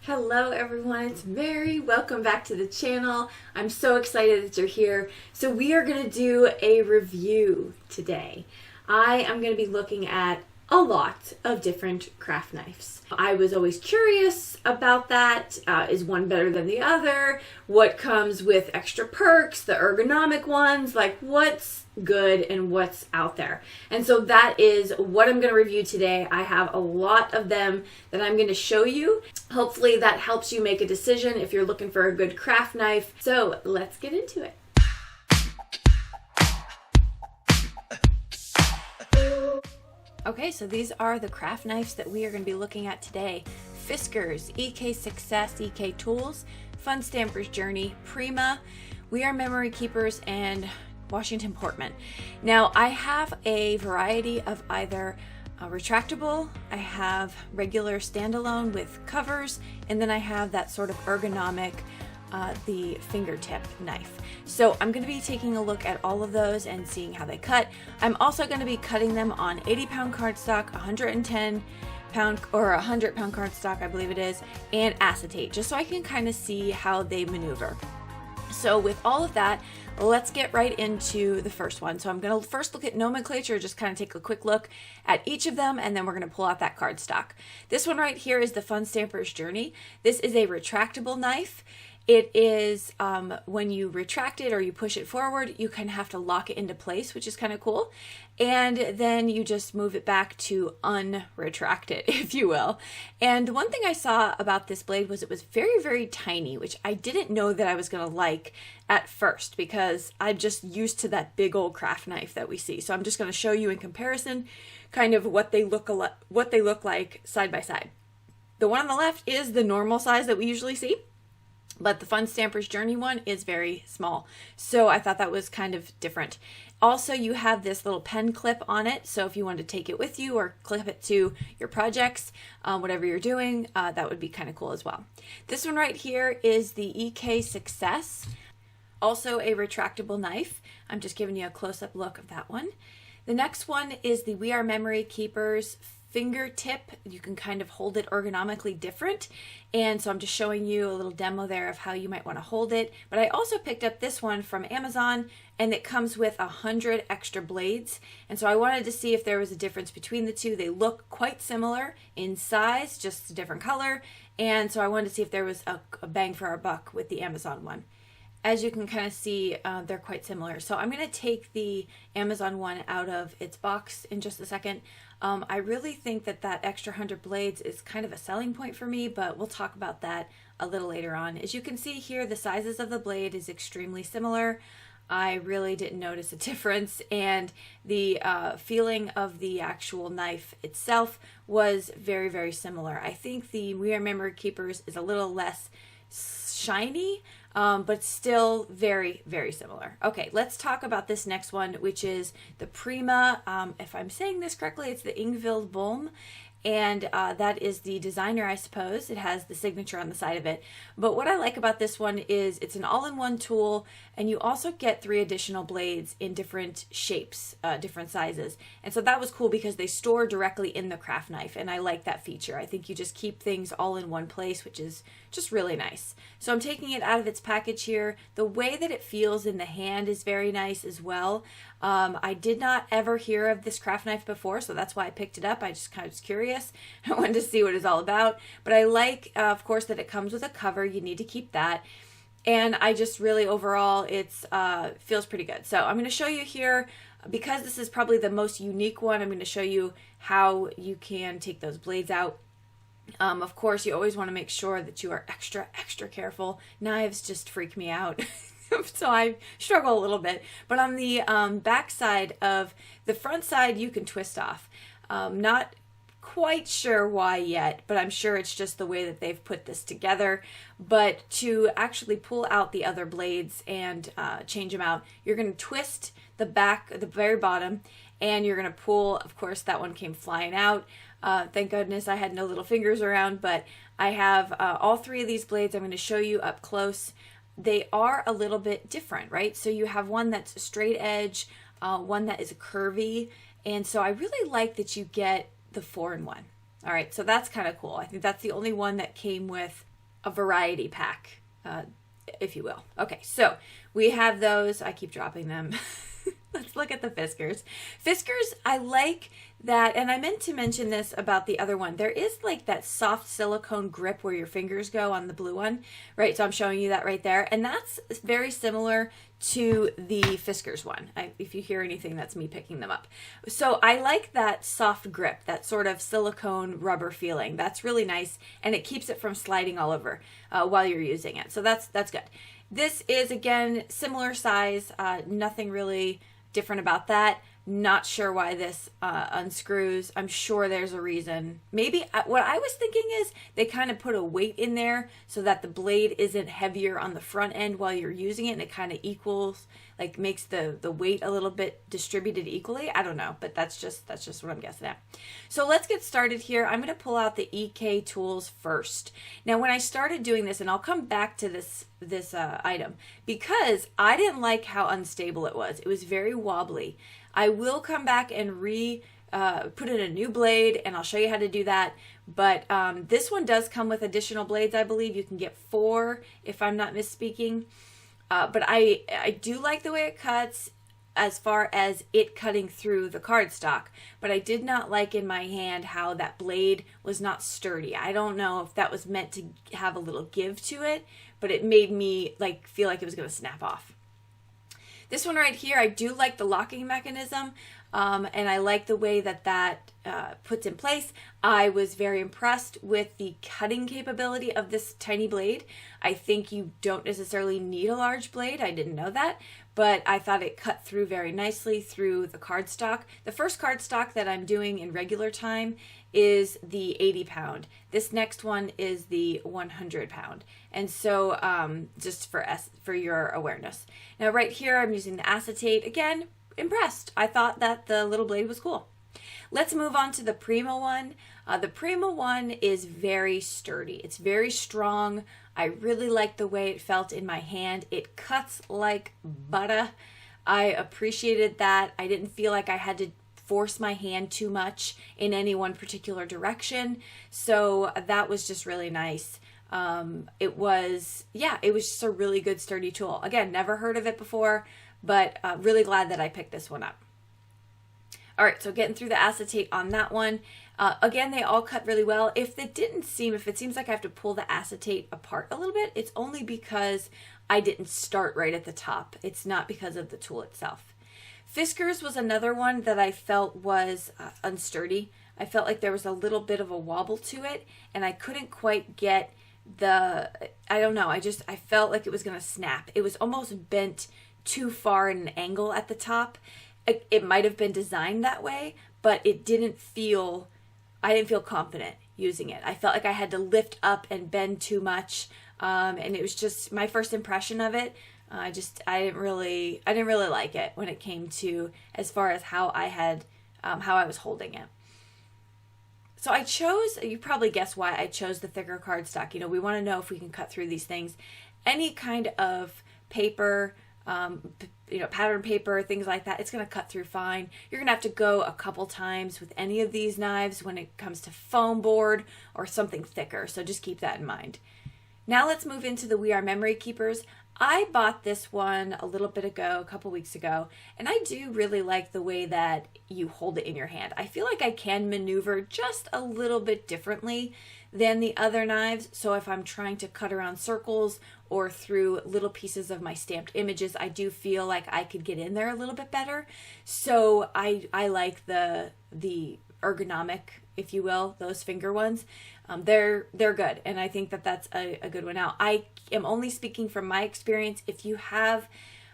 Hello everyone, it's Mary. Welcome back to the channel. I'm so excited that you're here. So we are going to do a review today. I am going to be looking at a lot of different craft knives. I was always curious about that. Is one better than the other? What comes with extra perks, the ergonomic ones, like what's good and what's out there. And so that is what I'm going to review today. I have a lot of them that I'm going to show you. Hopefully that helps you make a decision if you're looking for a good craft knife. So let's get into it. Okay, so these are the craft knives that we are going to be looking at today. Fiskars, EK Success, EK Tools, Fun Stamper's Journey, Prima, We Are Memory Keepers, and Washington Portman. Now I have a variety of either retractable, I have regular standalone with covers, and then I have that sort of ergonomic the fingertip knife. So I'm going to be taking a look at all of those and seeing how they cut. I'm also going to be cutting them on 80-pound cardstock, 110-pound or 100-pound cardstock, I believe it is, and acetate, just so I can kind of see how they maneuver. So with all of that, let's get right into the first one. So I'm going to first look at nomenclature, just kind of take a quick look at each of them, and then we're going to pull out that cardstock. This one right here is the Fun Stamper's Journey. This is a retractable knife. It is when you retract it or you push it forward, you kind of have to lock it into place, which is kind of cool. And then you just move it back to unretract it, if you will. And one thing I saw about this blade was it was very, very tiny, which I didn't know that I was going to like at first because I'm just used to that big old craft knife that we see. So I'm just going to show you in comparison kind of what they look like side by side. The one on the left is the normal size that we usually see, but the Fun Stamper's Journey one is very small. So I thought that was kind of different. Also, you have this little pen clip on it. So if you want to take it with you or clip it to your projects, whatever you're doing, that would be kind of cool as well. This one right here is the EK Success, also a retractable knife. I'm just giving you a close-up look of that one. The next one is the We Are Memory Keepers fingertip. You can kind of hold it ergonomically different, and so I'm just showing you a little demo there of how you might want to hold it. But I also picked up this one from Amazon, and it comes with 100 extra blades, and so I wanted to see if there was a difference between the two. They look quite similar in size, just a different color, and so I wanted to see if there was a bang for our buck with the Amazon one. As you can kind of see, they're quite similar. So I'm going to take the Amazon one out of its box in just a second. I really think that that extra 100 blades is kind of a selling point for me, but we'll talk about that a little later on. As you can see here, the sizes of the blade is extremely similar. I really didn't notice a difference, and the feeling of the actual knife itself was very, very similar. I think the We Are Memory Keepers is a little less shiny, but still very, very similar. Okay, let's talk about this next one, which is the Prima. If I'm saying this correctly, it's the Ingvild Bohm, and that is the designer, I suppose. It has the signature on the side of it. But what I like about this one is it's an all-in-one tool, and you also get 3 additional blades in different shapes, different sizes. And so that was cool because they store directly in the craft knife, and I like that feature. I think you just keep things all in one place, which is just really nice. So I'm taking it out of its package here. The way that it feels in the hand is very nice as well. I did not ever hear of this craft knife before, so that's why I picked it up. I just kind of was curious. I wanted to see what it's all about. But I like, of course, that it comes with a cover. You need to keep that. And I just really, overall, it's feels pretty good. So I'm going to show you here, because this is probably the most unique one, I'm going to show you how you can take those blades out. Of course, you always want to make sure that you are extra, extra careful. Knives just freak me out. So I struggle a little bit. But on the back side of the front side, you can twist off. Not quite sure why yet, but I'm sure it's just the way that they've put this together. But to actually pull out the other blades and change them out, you're going to twist the back, the very bottom, and you're going to pull. Of course, that one came flying out. Thank goodness I had no little fingers around, but I have all 3 of these blades. I'm going to show you up close. They are a little bit different, right? So you have one that's a straight edge, one that is a curvy, and so I really like that you get the 4-in-1. All right, so that's kind of cool. I think that's the only one that came with a variety pack, if you will. Okay, so we have those. I keep dropping them. Let's look at the Fiskars. Fiskars, I like that, and I meant to mention this about the other one. There is like that soft silicone grip where your fingers go on the blue one, right? So I'm showing you that right there, and that's very similar to the Fiskars one. If you hear anything, that's me picking them up. So I like that soft grip, that sort of silicone rubber feeling. That's really nice, and it keeps it from sliding all over while you're using it. So that's good. This is, again, similar size, nothing really different about that. Not sure why this unscrews. I'm sure there's a reason. Maybe what I was thinking is they kind of put a weight in there so that the blade isn't heavier on the front end while you're using it, and it kind of equals, like makes the weight a little bit distributed equally. I don't know, but that's just what I'm guessing at. So let's get started here. I'm going to pull out the EK tools first. Now, when I started doing this, and I'll come back to this item, because I didn't like how unstable it was. It was very wobbly. I will come back and put in a new blade, and I'll show you how to do that. But this one does come with additional blades, I believe. You can get 4, if I'm not misspeaking. But I do like the way it cuts as far as it cutting through the cardstock. But I did not like in my hand how that blade was not sturdy. I don't know if that was meant to have a little give to it, but it made me feel like it was going to snap off. This one right here, I do like the locking mechanism, and I like the way that puts in place. I was very impressed with the cutting capability of this tiny blade. I think you don't necessarily need a large blade. I didn't know that, but I thought it cut through very nicely through the cardstock. The first cardstock that I'm doing in regular time is the 80 pound. This next one is the 100 pound. And so just for your awareness. Now right here I'm using the acetate. Again, impressed. I thought that the little blade was cool. Let's move on to the Prima one. The Prima one is very sturdy. It's very strong. I really like the way it felt in my hand. It cuts like butter. I appreciated that. I didn't feel like I had to force my hand too much in any one particular direction. So that was just really nice. It was just a really good sturdy tool. Again, never heard of it before, but really glad that I picked this one up. All right, so getting through the acetate on that one. Again, they all cut really well. If it seems like I have to pull the acetate apart a little bit, it's only because I didn't start right at the top. It's not because of the tool itself. Fiskars was another one that I felt was unsturdy. I felt like there was a little bit of a wobble to it, and I couldn't quite get I felt like it was going to snap. It was almost bent too far in an angle at the top. It might have been designed that way, but I didn't feel confident using it. I felt like I had to lift up and bend too much, and it was just my first impression of it. I didn't really like it when it came to as far as how I was holding it. So you probably guessed why I chose the thicker cardstock. We want to know if we can cut through these things. Any kind of paper, pattern paper, things like that, it's going to cut through fine. You're going to have to go a couple times with any of these knives when it comes to foam board or something thicker. So just keep that in mind. Now let's move into the We Are Memory Keepers. I bought this one a couple weeks ago, and I do really like the way that you hold it in your hand. I feel like I can maneuver just a little bit differently than the other knives. So if I'm trying to cut around circles or through little pieces of my stamped images, I do feel like I could get in there a little bit better. So I like the Ergonomic, if you will, those finger ones. They're good, and I think that that's a good one. Now, I am only speaking from my experience. If you have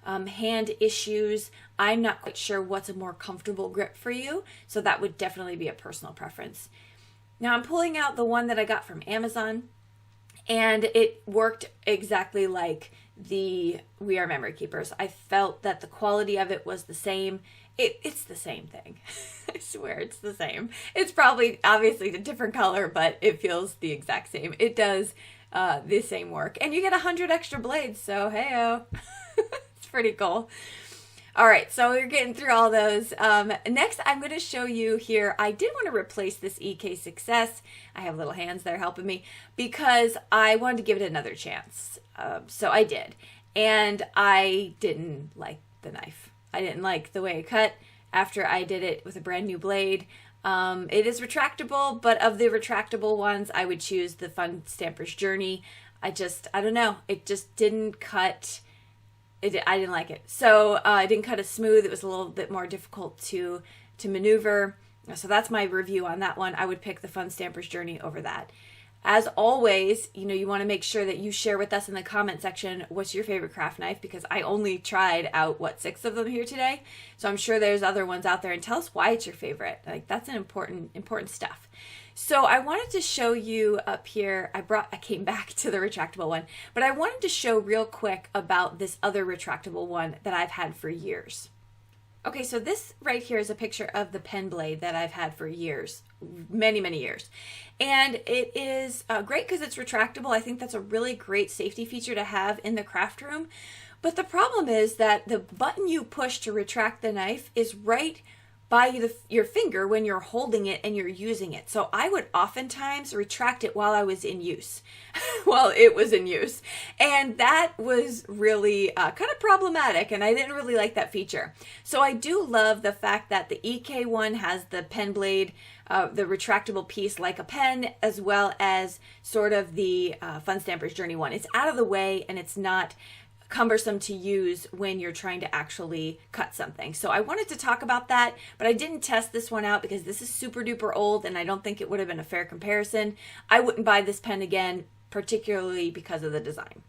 hand issues, I'm not quite sure what's a more comfortable grip for you, so that would definitely be a personal preference. Now, I'm pulling out the one that I got from Amazon, and it worked exactly like the We Are Memory Keepers. I felt that the quality of it was the same. It's the same thing. I swear it's the same. It's probably obviously a different color, but it feels the exact same. It does the same work. And you get 100 extra blades, so hey-o. It's pretty cool. All right, so we're getting through all those. Next, I'm going to show you here. I did want to replace this EK Success. I have little hands there helping me because I wanted to give it another chance. So I did. And I didn't like the knife. I didn't like the way it cut after I did it with a brand new blade. It is retractable, but of the retractable ones, I would choose the Fun Stamper's Journey. I don't know. It just didn't cut. I didn't like it. So I didn't cut as smooth. It was a little bit more difficult to maneuver. So that's my review on that one. I would pick the Fun Stamper's Journey over that. As always, you want to make sure that you share with us in the comment section what's your favorite craft knife, because I only tried out, 6 of them here today. So I'm sure there's other ones out there, and tell us why it's your favorite. Like, that's an important stuff. So I wanted to show you up here, I came back to the retractable one, but I wanted to show real quick about this other retractable one that I've had for years. Okay, so this right here is a picture of the pen blade that I've had for years, many, many years. And it is great because it's retractable. I think that's a really great safety feature to have in the craft room. But the problem is that the button you push to retract the knife is right by your finger when you're holding it and you're using it. So I would oftentimes retract it while I was in use, while it was in use. And that was really kind of problematic, and I didn't really like that feature. So I do love the fact that the EK one has the pen blade, the retractable piece like a pen, as well as sort of the Fun Stamper's Journey one. It's out of the way and it's not cumbersome to use when you're trying to actually cut something. So I wanted to talk about that, but I didn't test this one out because this is super duper old and I don't think it would have been a fair comparison. I wouldn't buy this pen again, particularly because of the design.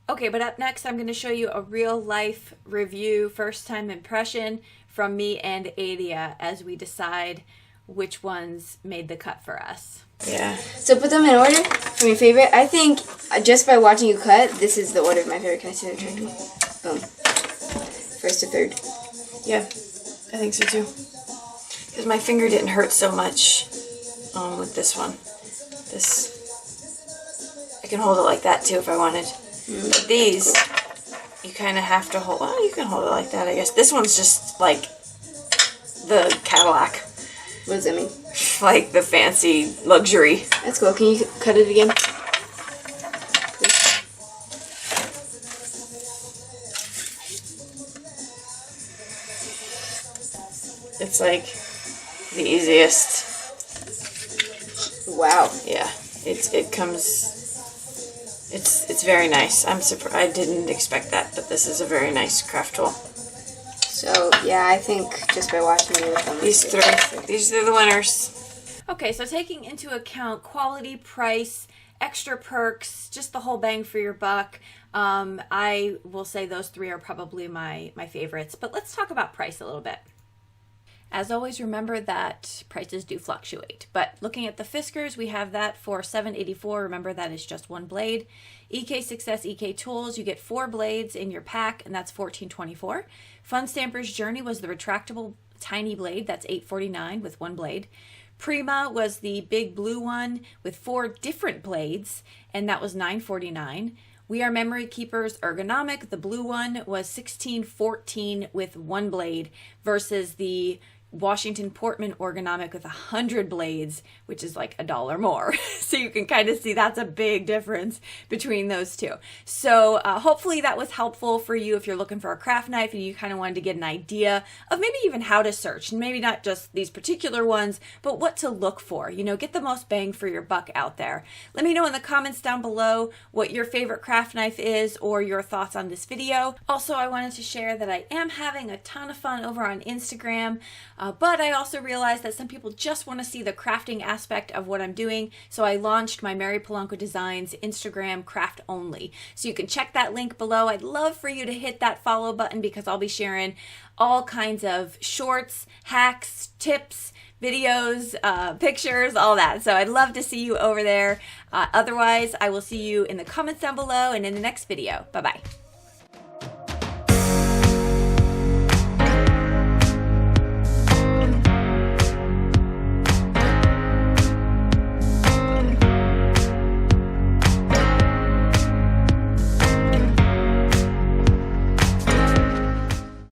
Okay, but up next I'm going to show you a real life review, first time impression from me and Adia as we decide which ones made the cut for us. Yeah. So put them in order from your favorite. I think just by watching you cut, this is the order of my favorite. Can I see the tracking? Boom. First to third. Yeah, I think so too. Because my finger didn't hurt so much with this one. I can hold it like that too if I wanted. But these, you kind of have to hold. Well, you can hold it like that, I guess. This one's just like the Cadillac. What does that mean? Like the fancy luxury. That's cool. Can you cut it again? Please. It's like the easiest. Wow. Yeah. It comes. It's very nice. I'm surprised. I didn't expect that, but this is a very nice craft tool. So yeah, I think just by watching you, these are the winners. Okay, so taking into account quality, price, extra perks, just the whole bang for your buck, I will say those 3 are probably my favorites. But let's talk about price a little bit. As always, remember that prices do fluctuate. But looking at the Fiskars, we have that for $7.84. Remember, that is just one blade. EK Success, EK Tools, you get 4 blades in your pack, and that's $14.24. Fun Stamper's Journey was the retractable tiny blade. That's $8.49 with 1 blade. Prima was the big blue one with 4 different blades, and that was $9.49. We Are Memory Keepers Ergonomic, the blue one, was $16.14 with 1 blade versus the Washington Portman Ergonomic with 100 blades, which is like $1 more. So you can kind of see that's a big difference between those two. So hopefully that was helpful for you if you're looking for a craft knife and you kind of wanted to get an idea of maybe even how to search, and maybe not just these particular ones, but what to look for. Get the most bang for your buck out there. Let me know in the comments down below what your favorite craft knife is or your thoughts on this video. Also, I wanted to share that I am having a ton of fun over on Instagram. But I also realized that some people just want to see the crafting aspect of what I'm doing, so I launched my Mary Polanco Designs Instagram craft only. So you can check that link below. I'd love for you to hit that follow button because I'll be sharing all kinds of shorts, hacks, tips, videos, pictures, all that. So I'd love to see you over there. Otherwise, I will see you in the comments down below and in the next video. Bye-bye.